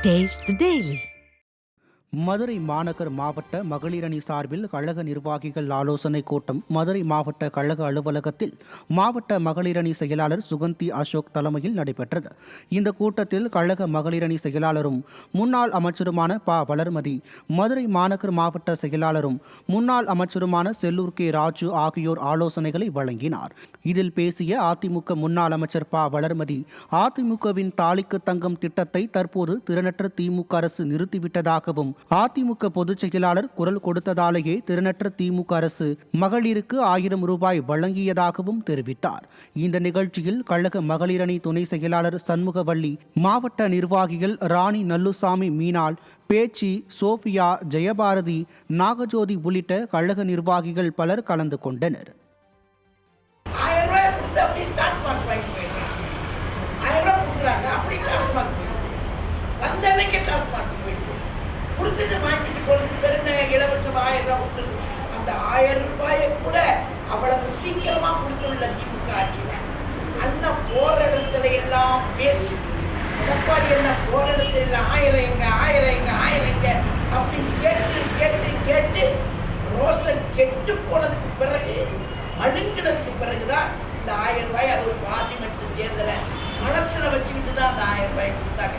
Taste the Daily. Madurai மாநகர் மாவட்ட மகளிரணி சார்பில் கழக நிர்வாகிகள் ஆலோசனை கூட்டம் மதுரை மாவட்ட கழக அலுவலகத்தில் மாவட்ட மகளிரணி செயலாளர் சுகந்தி அசோக் தலைமையில் நடைபெற்றது. இந்த கூட்டத்தில் கழக மகளிரணி செயலாளரும் முன்னாள் அமைச்சருமான ப. வளர்மதி, மதுரை மாநகர் மாவட்ட செயலாளரும் முன்னாள் அமைச்சருமான செல்லூர் கே. ராஜு ஆகியோர் ஆலோசனைகளை வழங்கினார். இதில் பேசிய அதிமுக முன்னாள் அமைச்சர் ப. வளர்மதி, அதிமுகவின் தாலிக்கு தங்கம் திட்டத்தை தற்போது திறனற்ற திமுக அரசு நிறுத்திவிட்டதாகவும், அதிமுக பொதுச் செயலாளர் குரல் கொடுத்ததாலேயே திறனற்ற திமுக அரசு மகளிருக்கு 1000 ரூபாய் வழங்கியதாகவும் தெரிவித்தார். இந்த நிகழ்ச்சியில் கழக மகளிரணி துணை செயலாளர் சண்முகவள்ளி, மாவட்ட நிர்வாகிகள் ராணி நல்லுசாமி, மீனாள், பேச்சி, சோபியா, ஜெயபாரதி, நாகஜோதி உள்ளிட்ட கழக நிர்வாகிகள் பலர் கலந்து கொண்டனர். கொடுத்துட்டு வாங்கிட்டு போறது பெருந்த இலவசம் 1000 ரூபாய் கொடுத்து அந்த 1000 ரூபாயை கூட அவ்வளவு சீக்கிரமா கொடுத்துள்ள திமுக ஆட்சியில அந்த போற இடத்துல எல்லாம் பேசி எடப்பாடி என்ன போற இடத்துல 1000 எங்க 1000 எங்க 1000 எங்க அப்படின்னு கேட்டு கேட்டு கேட்டு ரோசன் கெட்டு போனதுக்கு பிறகு அழுங்கினதுக்கு பிறகுதான் இந்த 1000 ரூபாய் அது ஒரு பார்லிமெண்ட் தேர்தலை மனசுல வச்சுக்கிட்டு தான் அந்த 1000 ரூபாய் கொடுத்தாங்க.